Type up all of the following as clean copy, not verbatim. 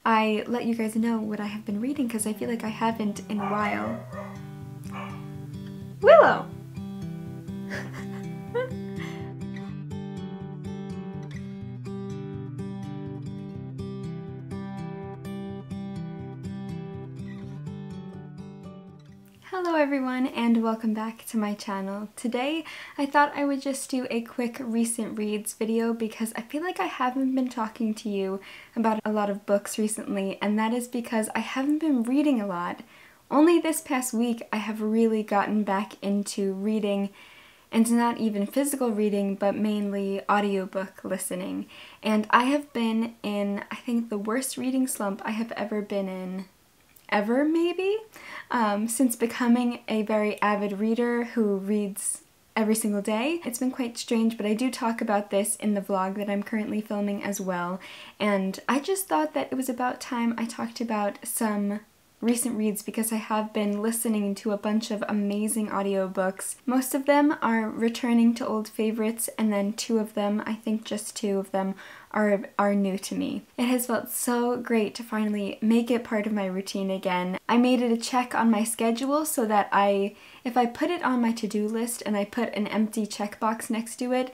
I let you guys know what I have been reading because I feel like I haven't in a while. Willow! Hello everyone and welcome back to my channel. Today I thought I would just do a quick recent reads video because I feel like I haven't been talking to you about a lot of books recently, and that is because I haven't been reading a lot. Only this past week I have really gotten back into reading, and not even physical reading but mainly audiobook listening. And I have been in, I think, the worst reading slump I have ever been in. Ever, maybe? Since becoming a very avid reader who reads every single day. It's been quite strange, but I do talk about this in the vlog that I'm currently filming as well, and I just thought that it was about time I talked about some recent reads because I have been listening to a bunch of amazing audiobooks. Most of them are returning to old favorites, and then two of them, I think just two of them, are new to me. It has felt so great to finally make it part of my routine again. I made it a check on my schedule so that if I put it on my to-do list and I put an empty checkbox next to it,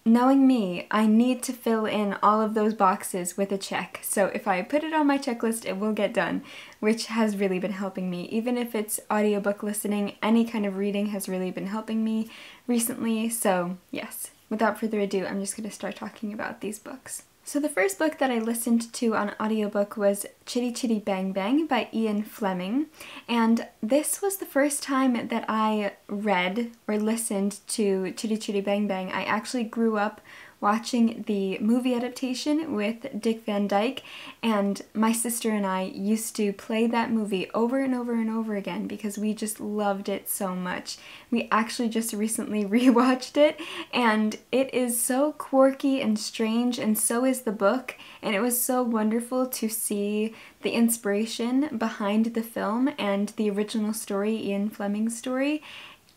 knowing me, I need to fill in all of those boxes with a check. So if I put it on my checklist, it will get done, which has really been helping me. Even if it's audiobook listening, any kind of reading has really been helping me recently. So yes, without further ado, I'm just going to start talking about these books. So the first book that I listened to on audiobook was Chitty, Chitty, Bang, Bang by Ian Fleming, and this was the first time that I read or listened to Chitty, Chitty, Bang, Bang. I actually grew up watching the movie adaptation with Dick Van Dyke, and my sister and I used to play that movie over and over and over again because we just loved it so much. We actually just recently rewatched it, and it is so quirky and strange, and so is the book, and it was so wonderful to see the inspiration behind the film and the original story, Ian Fleming's story.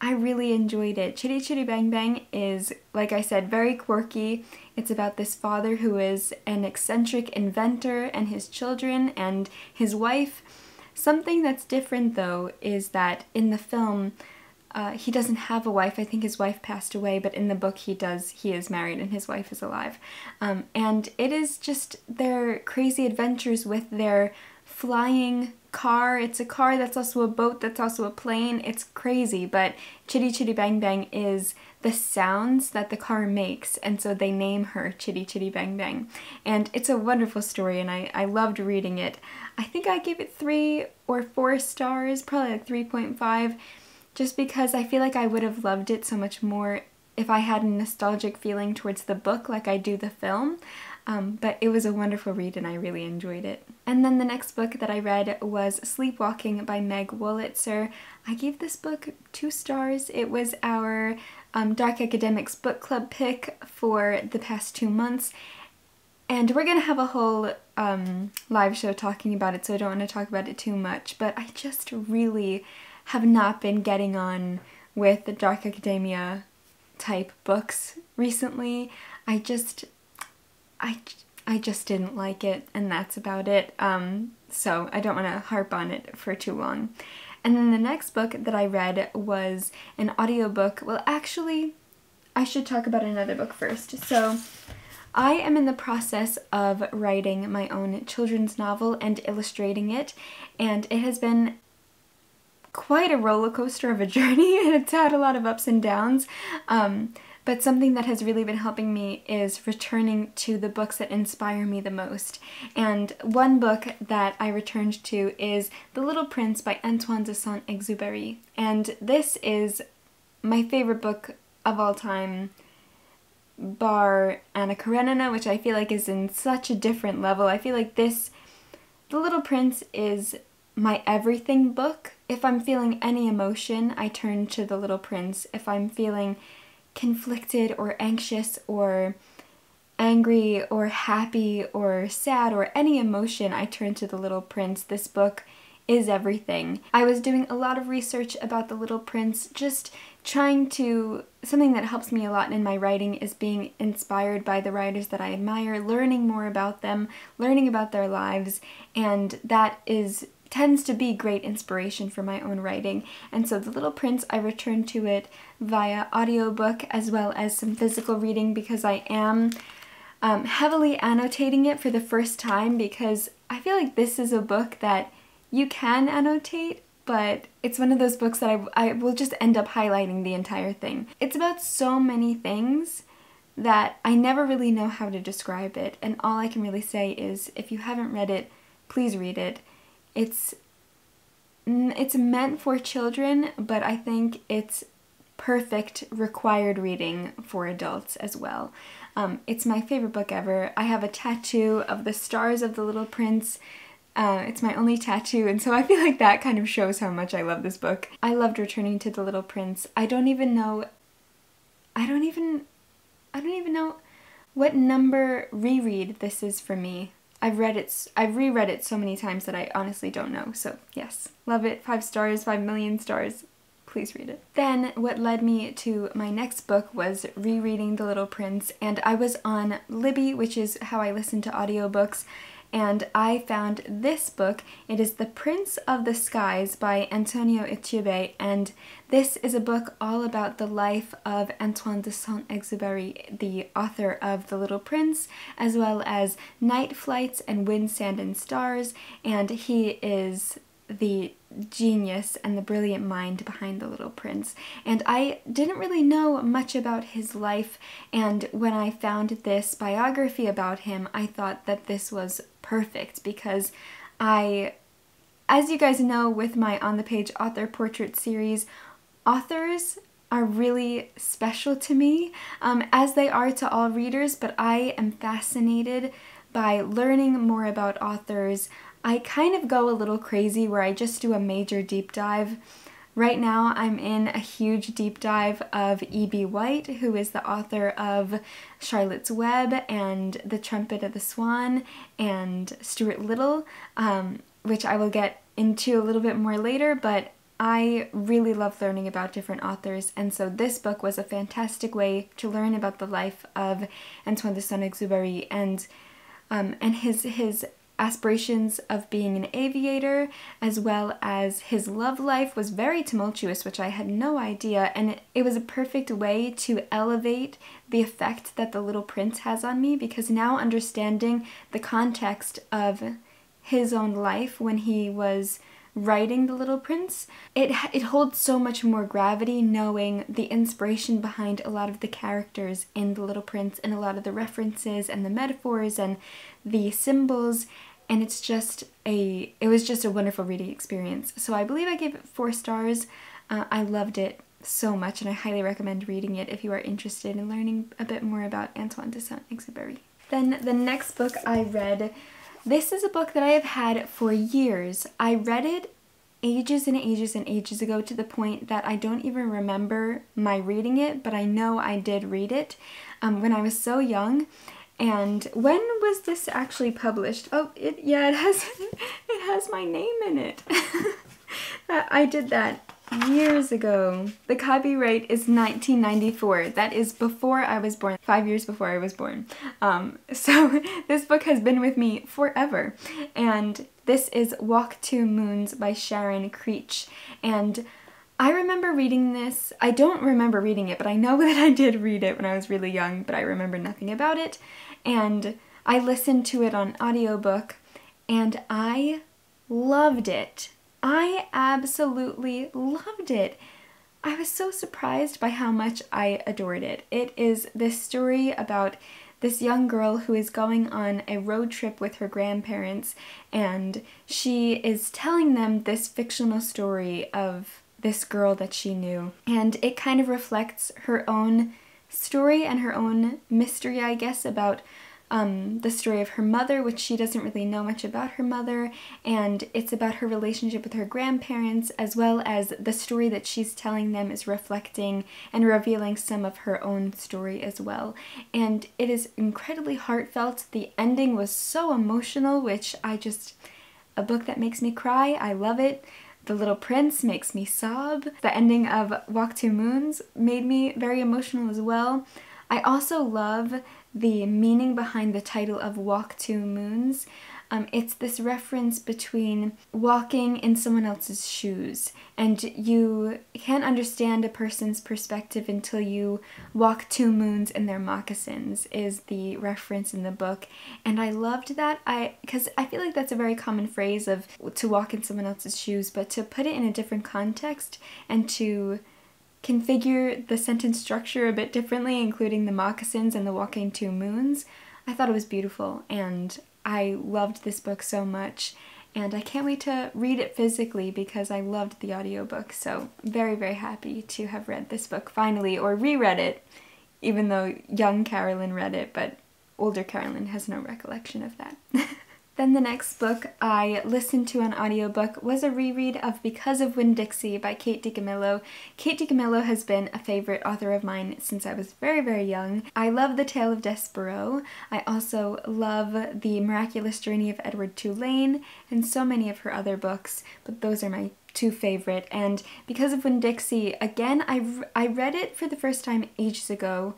I really enjoyed it. Chitty Chitty Bang Bang is, like I said, very quirky. It's about this father who is an eccentric inventor and his children and his wife. Something that's different though is that in the film he doesn't have a wife. I think his wife passed away, but in the book he does. He is married and his wife is alive. And it is just their crazy adventures with their flying car. It's a car that's also a boat, that's also a plane. It's crazy, but Chitty Chitty Bang Bang is the sounds that the car makes, and so they name her Chitty Chitty Bang Bang. And it's a wonderful story, and I loved reading it. I think I gave it 3 or 4 stars, probably like 3.5, just because I feel like I would have loved it so much more if I had a nostalgic feeling towards the book like I do the film. But it was a wonderful read and I really enjoyed it. And then the next book that I read was Sleepwalking by Meg Wolitzer. I gave this book 2 stars. It was our Dark Academics book club pick for the past 2 months. And we're going to have a whole live show talking about it, so I don't want to talk about it too much. But I just really have not been getting on with the Dark Academia type books recently. I just didn't like it, and that's about it. So I don't want to harp on it for too long. And then the next book that I read was an audiobook. Well, actually, I should talk about another book first. So I am in the process of writing my own children's novel and illustrating it, and it has been quite a roller coaster of a journey, and it's had a lot of ups and downs. But something that has really been helping me is returning to the books that inspire me the most. And one book that I returned to is The Little Prince by Antoine de Saint-Exupéry. And this is my favorite book of all time, bar Anna Karenina, which I feel like is in such a different level. I feel like The Little Prince is my everything book. If I'm feeling any emotion, I turn to The Little Prince. If I'm feeling conflicted or anxious or angry or happy or sad or any emotion, I turn to The Little Prince. This book is everything. I was doing a lot of research about The Little Prince just something that helps me a lot in my writing is being inspired by the writers that I admire, learning more about them, learning about their lives, and that tends to be great inspiration for my own writing. And so The Little Prince, I returned to it via audiobook as well as some physical reading because I am heavily annotating it for the first time, because I feel like this is a book that you can annotate, but it's one of those books that I will just end up highlighting the entire thing. It's about so many things that I never really know how to describe it, and all I can really say is if you haven't read it, please read it. It's meant for children, but I think it's perfect required reading for adults as well. It's my favorite book ever. I have a tattoo of the stars of The Little Prince. It's my only tattoo, and so I feel like that kind of shows how much I love this book. I loved returning to The Little Prince. I don't even know what number reread this is for me. I've reread it so many times that I honestly don't know. So yes, love it. 5 stars, 5 million stars. Please read it. Then what led me to my next book was rereading The Little Prince, and I was on Libby, which is how I listen to audiobooks, and I found this book. It is The Prince of the Skies by Antonio Echebe, and this is a book all about the life of Antoine de Saint-Exupéry, the author of The Little Prince, as well as Night Flights and Wind, Sand and Stars, and he is the genius and the brilliant mind behind The Little Prince. And I didn't really know much about his life, and when I found this biography about him, I thought that this was perfect because as you guys know with my On the Page author portrait series, authors are really special to me, as they are to all readers, but I am fascinated by learning more about authors. I kind of go a little crazy where I just do a major deep dive. Right now I'm in a huge deep dive of E.B. White, who is the author of Charlotte's Web and The Trumpet of the Swan and Stuart Little, which I will get into a little bit more later, but I really love learning about different authors, and so this book was a fantastic way to learn about the life of Antoine de Saint-Exupéry and his aspirations of being an aviator, as well as his love life was very tumultuous, which I had no idea, and it was a perfect way to elevate the effect that The Little Prince has on me, because now understanding the context of his own life when he was writing The Little Prince, it holds so much more gravity knowing the inspiration behind a lot of the characters in The Little Prince and a lot of the references and the metaphors and the symbols, and it was just a wonderful reading experience. So I believe I gave it 4 stars. I loved it so much, and I highly recommend reading it if you are interested in learning a bit more about Antoine de Saint-Exupéry. Then the next book I read, this is a book that I have had for years. I read it ages and ages and ages ago, to the point that I don't even remember my reading it, but I know I did read it when I was so young. And when was this actually published? Oh, it has my name in it. I did that years ago. The copyright is 1994. That is before I was born, 5 years before I was born. So this book has been with me forever. And this is Walk Two Moons by Sharon Creech. And I remember reading this. I don't remember reading it, but I know that I did read it when I was really young, but I remember nothing about it. And I listened to it on audiobook, and I loved it. I absolutely loved it. I was so surprised by how much I adored it. It is this story about this young girl who is going on a road trip with her grandparents, and she is telling them this fictional story of this girl that she knew. And it kind of reflects her own story and her own mystery, I guess, about the story of her mother, which she doesn't really know much about her mother, and it's about her relationship with her grandparents, as well as the story that she's telling them is reflecting and revealing some of her own story as well. And it is incredibly heartfelt. The ending was so emotional, which a book that makes me cry. I love it. The Little Prince makes me sob. The ending of Walk Two Moons made me very emotional as well. I also love the meaning behind the title of Walk Two Moons. It's this reference between walking in someone else's shoes, and you can't understand a person's perspective until you walk 2 moons in their moccasins, is the reference in the book. And I loved that, because I feel like that's a very common phrase of to walk in someone else's shoes, but to put it in a different context and to configure the sentence structure a bit differently, including the moccasins and the walking 2 moons, I thought it was beautiful, and I loved this book so much, and I can't wait to read it physically because I loved the audiobook, so very, very happy to have read this book finally, or reread it, even though young Carolyn read it, but older Carolyn has no recollection of that. Then the next book I listened to on audiobook was a reread of Because of WinnDixie by Kate DiCamillo. Kate DiCamillo has been a favorite author of mine since I was very, very young. I love The Tale of Despereaux. I also love The Miraculous Journey of Edward Tulane and so many of her other books, but those are my 2 favorite. And Because of WinnDixie, again, I read it for the first time ages ago.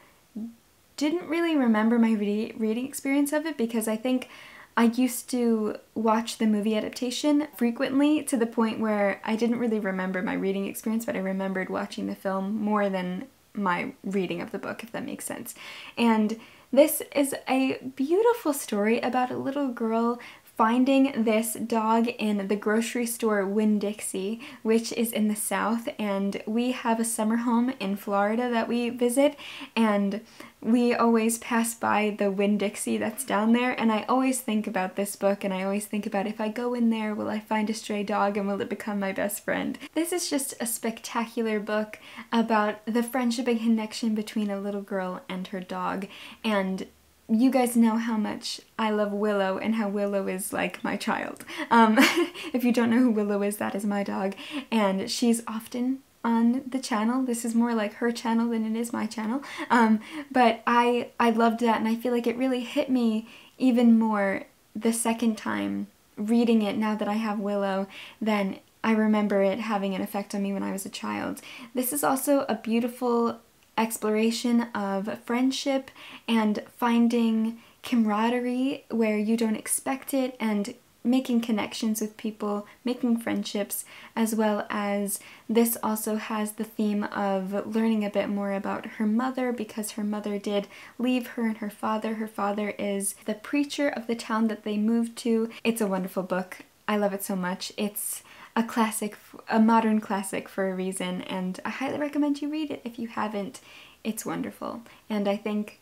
Didn't really remember my reading experience of it because I think I used to watch the movie adaptation frequently to the point where I didn't really remember my reading experience, but I remembered watching the film more than my reading of the book, if that makes sense. And this is a beautiful story about a little girl finding this dog in the grocery store WinnDixie, which is in the South, and we have a summer home in Florida that we visit, and we always pass by the WinnDixie that's down there, and I always think about this book, and I always think about if I go in there, will I find a stray dog and will it become my best friend? This is just a spectacular book about the friendship and connection between a little girl and her dog, and you guys know how much I love Willow and how Willow is like my child. If you don't know who Willow is, that is my dog, and she's often on the channel. This is more like her channel than it is my channel. But I loved that, and I feel like it really hit me even more the second time reading it now that I have Willow than I remember it having an effect on me when I was a child. This is also a beautiful exploration of friendship and finding camaraderie where you don't expect it, and making connections with people, making friendships, as well as this also has the theme of learning a bit more about her mother, because her mother did leave her and her father. Her father is the preacher of the town that they moved to. It's a wonderful book. I love it so much. It's a classic, a modern classic for a reason, and I highly recommend you read it if you haven't. It's wonderful, and I think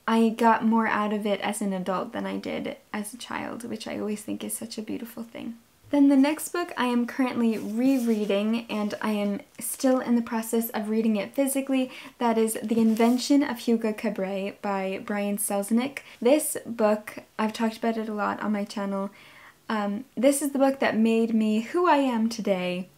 I got more out of it as an adult than I did as a child, which I always think is such a beautiful thing. Then the next book I am currently rereading, and I am still in the process of reading it physically. That is The Invention of Hugo Cabre by Brian Selznick. This book, I've talked about it a lot on my channel. This is the book that made me who I am today.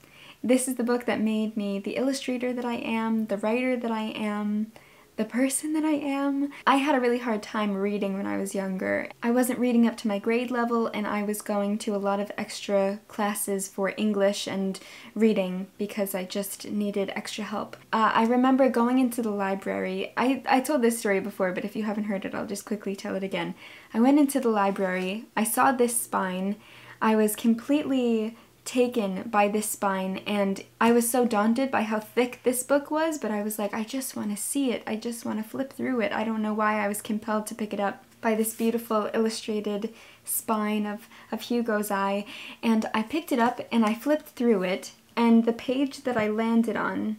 This is the book that made me the illustrator that I am, the writer that I am, the person that I am. I had a really hard time reading when I was younger. I wasn't reading up to my grade level, and I was going to a lot of extra classes for English and reading because I just needed extra help. I remember going into the library. I told this story before, but if you haven't heard it, I'll just quickly tell it again. I went into the library, I saw this spine, I was completely taken by this spine, and I was so daunted by how thick this book was, but I was like, I just want to see it, I just want to flip through it. I don't know why I was compelled to pick it up by this beautiful illustrated spine of Hugo's eye, and I picked it up and I flipped through it, and the page that I landed on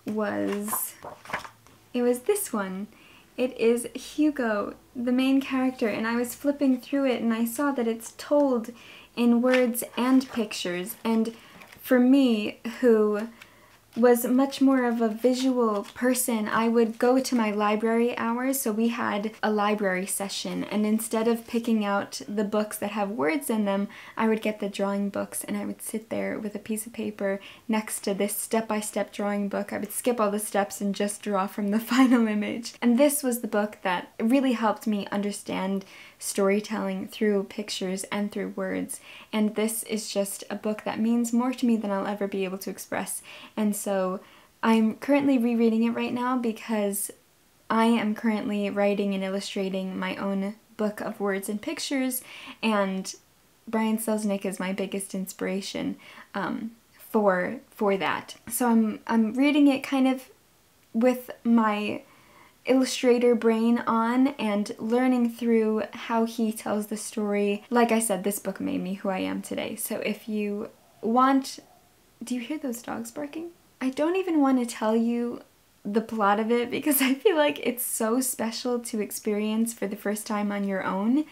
was this one. It is Hugo, the main character, and I was flipping through it and I saw that it's told in words and pictures, and for me, who was much more of a visual person, I would go to my library hours, so we had a library session, and instead of picking out the books that have words in them, I would get the drawing books, and I would sit there with a piece of paper next to this step-by-step drawing book. I would skip all the steps and just draw from the final image. And this was the book that really helped me understand storytelling through pictures and through words. And this is just a book that means more to me than I'll ever be able to express. And so I'm currently rereading it right now because I am currently writing and illustrating my own book of words and pictures, and Brian Selznick is my biggest inspiration for that. So I'm reading it kind of with my illustrator brain on and learning through how he tells the story. Like I said, this book made me who I am today. So if you want... Do you hear those dogs barking? I don't even want to tell you the plot of it because I feel like it's so special to experience for the first time on your own.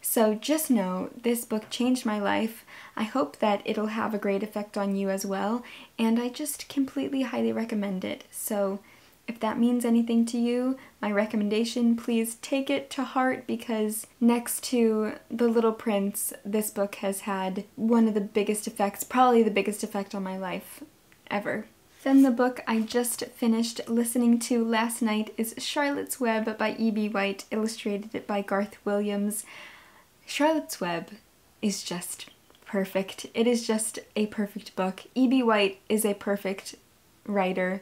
So just know this book changed my life. I hope that it'll have a great effect on you as well, and I just completely highly recommend it. So if that means anything to you, my recommendation, please take it to heart, because next to The Little Prince, this book has had one of the biggest effects, probably the biggest effect on my life ever. Then the book I just finished listening to last night is Charlotte's Web by E.B. White, illustrated by Garth Williams. Charlotte's Web is just perfect. It is just a perfect book. E.B. White is a perfect writer,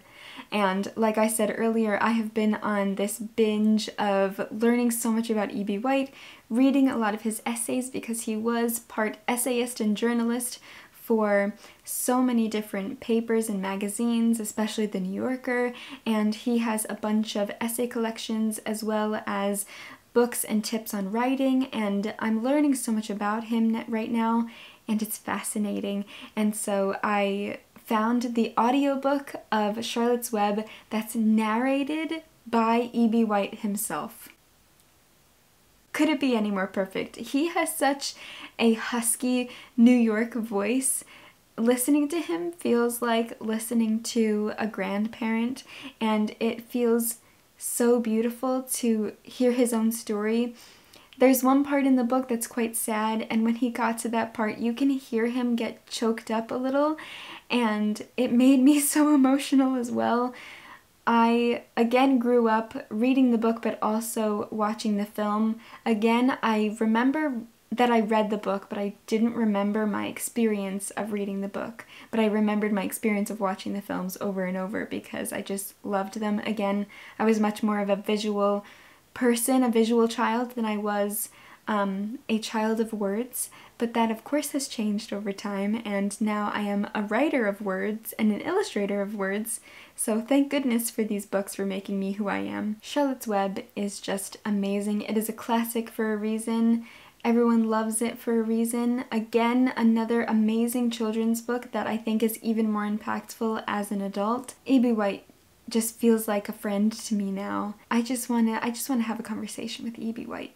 and like I said earlier, I have been on this binge of learning so much about E.B. White, reading a lot of his essays because he was part essayist and journalist for so many different papers and magazines, especially The New Yorker, and he has a bunch of essay collections as well as books and tips on writing, and I'm learning so much about him right now, and it's fascinating. And so I found the audiobook of Charlotte's Web that's narrated by E.B. White himself. Could it be any more perfect? He has such a husky New York voice. Listening to him feels like listening to a grandparent, and it feels so beautiful to hear his own story. There's one part in the book that's quite sad, and when he got to that part, you can hear him get choked up a little, and it made me so emotional as well. I, again, grew up reading the book but also watching the film. Again, I remember that I read the book, but I didn't remember my experience of reading the book. But I remembered my experience of watching the films over and over because I just loved them. Again, I was much more of a visual person, a visual child, than I was a child of words. But that, of course, has changed over time, and now I am a writer of words and an illustrator of words. So thank goodness for these books for making me who I am. Charlotte's Web is just amazing. It is a classic for a reason. Everyone loves it for a reason. Again, another amazing children's book that I think is even more impactful as an adult. E.B. White just feels like a friend to me now. I just wanna have a conversation with E.B. White.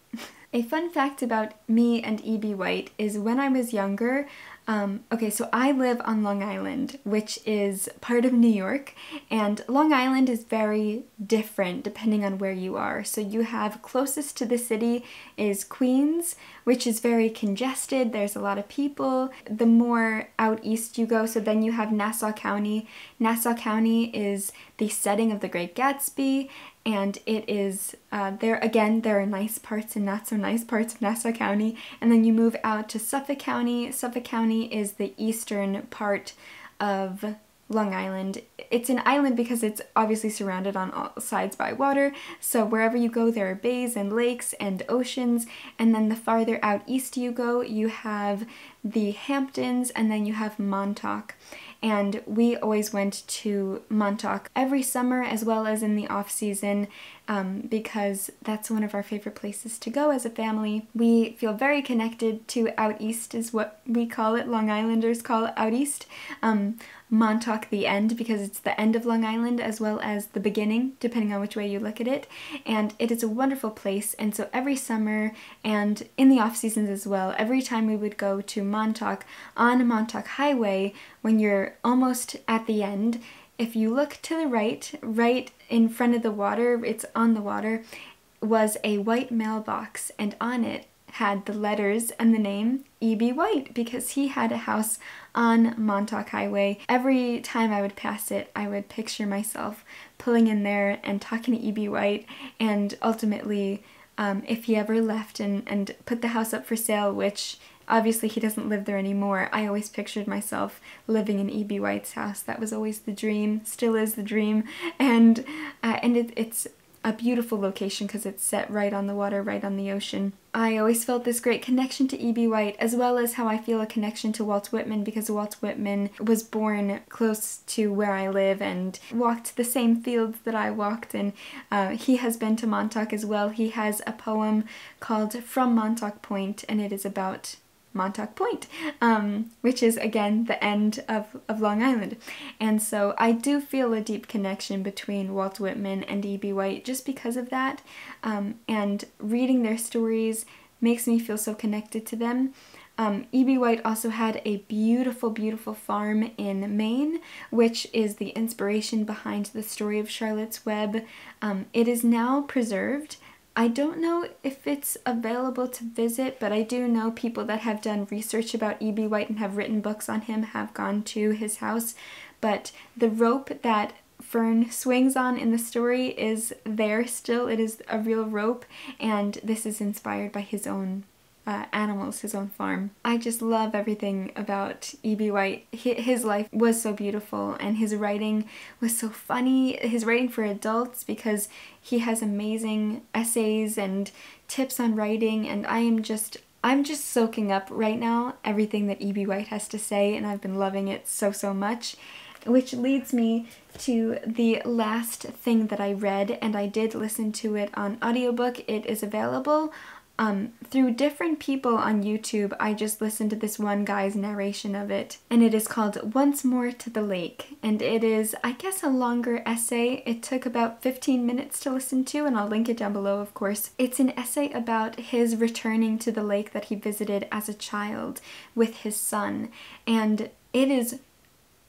A fun fact about me and E.B. White is when I was younger, okay, so I live on Long Island, which is part of New York, and Long Island is very different depending on where you are. So you have closest to the city is Queens, which is very congested. There's a lot of people. The more out east you go, so then you have Nassau County. Nassau County is the setting of The Great Gatsby, and it is, there are nice parts and not so nice parts of Nassau County, and then you move out to Suffolk County. Suffolk County is the eastern part of Long Island. It's an island because it's obviously surrounded on all sides by water, so wherever you go there are bays and lakes and oceans, and then the farther out east you go, you have the Hamptons, and then you have Montauk. And we always went to Montauk every summer as well as in the off-season because that's one of our favorite places to go as a family. We feel very connected to out east is what we call it. Long Islanders call it out east. Montauk the end because it's the end of Long Island as well as the beginning, depending on which way you look at it. And it is a wonderful place, and so every summer and in the off seasons as well, every time we would go to Montauk on Montauk Highway, when you're almost at the end, if you look to the right in front of the water, it's on the water, was a white mailbox, and on it had the letters and the name E.B. White because he had a house on Montauk Highway. Every time I would pass it, I would picture myself pulling in there and talking to E.B. White, and ultimately if he ever left and put the house up for sale, which obviously he doesn't live there anymore. I always pictured myself living in E.B. White's house. That was always the dream, still is the dream, and it's a beautiful location because it's set right on the water, right on the ocean. I always felt this great connection to E.B. White, as well as how I feel a connection to Walt Whitman, because Walt Whitman was born close to where I live and walked the same fields that I walked, and he has been to Montauk as well. He has a poem called From Montauk Point, and it is about Montauk Point, which is again the end of Long Island. And so I do feel a deep connection between Walt Whitman and E.B. White just because of that, and reading their stories makes me feel so connected to them. E.B. White also had a beautiful, beautiful farm in Maine, which is the inspiration behind the story of Charlotte's Web. It is now preserved. I don't know if it's available to visit, but I do know people that have done research about E.B. White and have written books on him have gone to his house. But the rope that Fern swings on in the story is there still. It is a real rope, and this is inspired by his own animals, his own farm. I just love everything about E.B. White. His life was so beautiful, and his writing was so funny. His writing for adults, because he has amazing essays and tips on writing, and I'm just soaking up right now everything that E.B. White has to say, and I've been loving it so, so much. Which leads me to the last thing that I read, and I did listen to it on audiobook. It is available through different people on YouTube. I just listened to this one guy's narration of it, and it is called Once More to the Lake, and it is, I guess, a longer essay. It took about 15 minutes to listen to, and I'll link it down below, of course. It's an essay about his returning to the lake that he visited as a child with his son, and it is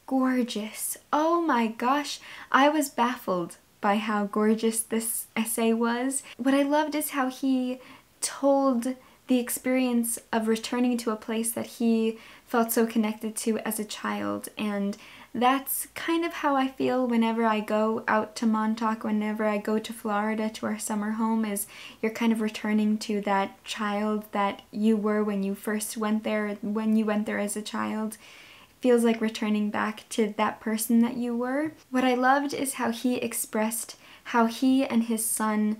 gorgeous. Oh my gosh, I was baffled by how gorgeous this essay was. What I loved is how he told the experience of returning to a place that he felt so connected to as a child, and that's kind of how I feel whenever I go out to Montauk, whenever I go to Florida to our summer home, is you're kind of returning to that child that you were when you first went there, when you went there as a child. It feels like returning back to that person that you were. What I loved is how he expressed how he and his son,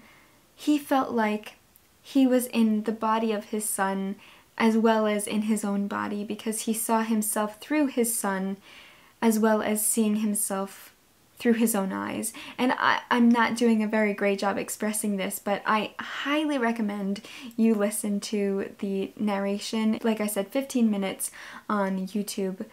he felt like he was in the body of his son as well as in his own body, because he saw himself through his son as well as seeing himself through his own eyes. And I'm not doing a very great job expressing this, but I highly recommend you listen to the narration. Like I said, 15 minutes on YouTube.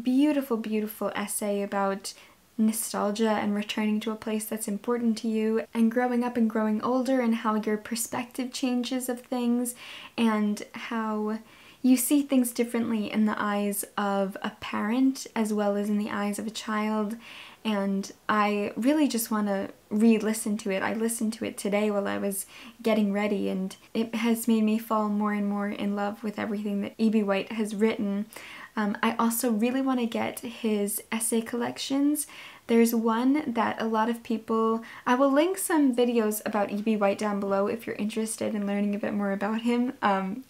Beautiful, beautiful essay about nostalgia and returning to a place that's important to you, and growing up and growing older, and how your perspective changes of things, and how you see things differently in the eyes of a parent as well as in the eyes of a child. And I really just want to re-listen to it. I listened to it today while I was getting ready, and it has made me fall more and more in love with everything that E.B. White has written. I also really want to get his essay collections. There's one that a lot of people, I will link some videos about E.B. White down below if you're interested in learning a bit more about him,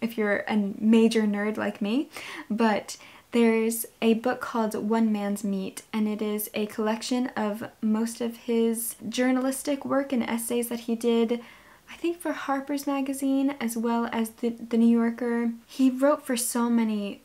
if you're a major nerd like me. But there's a book called One Man's Meat, and it is a collection of most of his journalistic work and essays that he did, I think, for Harper's Magazine as well as the New Yorker. He wrote for so many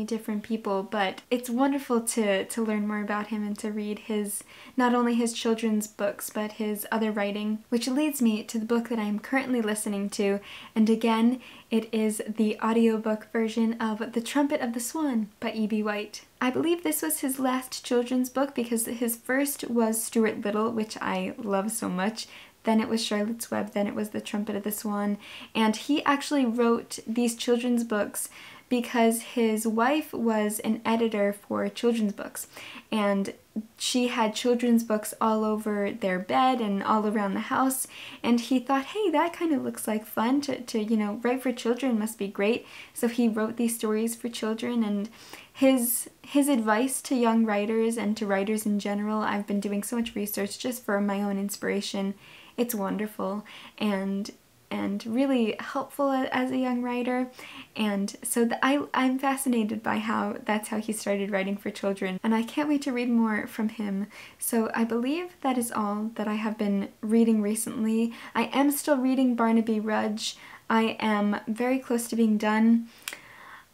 different people, but it's wonderful to learn more about him and to read his, not only his children's books, but his other writing, which leads me to the book that I am currently listening to, and again, it is the audiobook version of The Trumpet of the Swan by E.B. White. I believe this was his last children's book, because his first was Stuart Little, which I love so much. Then it was Charlotte's Web, then it was The Trumpet of the Swan, and he actually wrote these children's books because his wife was an editor for children's books, and she had children's books all over their bed and all around the house, and he thought, hey, that kind of looks like fun to you know, write for children must be great. So he wrote these stories for children, and his advice to young writers and to writers in general, I've been doing so much research just for my own inspiration. It's wonderful, and and really helpful as a young writer, and so I'm fascinated by how that's how he started writing for children, and I can't wait to read more from him. So I believe that is all that I have been reading recently. I am still reading Barnaby Rudge. I am very close to being done.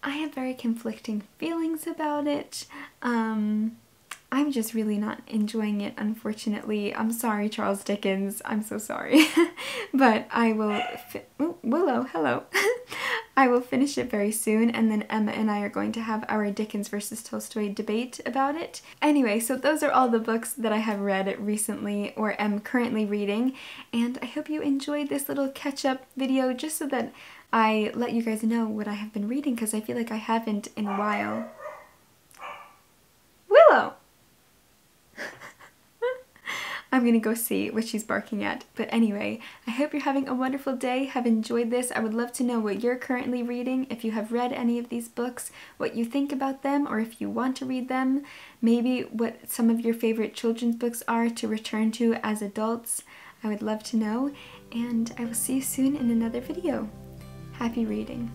I have very conflicting feelings about it. I'm just really not enjoying it, unfortunately. I'm sorry, Charles Dickens. I'm so sorry. But I will... Willow, hello. I will finish it very soon, and then Emma and I are going to have our Dickens versus Tolstoy debate about it. Anyway, so those are all the books that I have read recently or am currently reading, and I hope you enjoyed this little catch-up video just so that I let you guys know what I have been reading, because I feel like I haven't in a while. Willow! I'm gonna go see what she's barking at. But anyway, I hope you're having a wonderful day, have enjoyed this. I would love to know what you're currently reading, if you have read any of these books, what you think about them, or if you want to read them, maybe what some of your favorite children's books are to return to as adults. I would love to know, and I will see you soon in another video. Happy reading.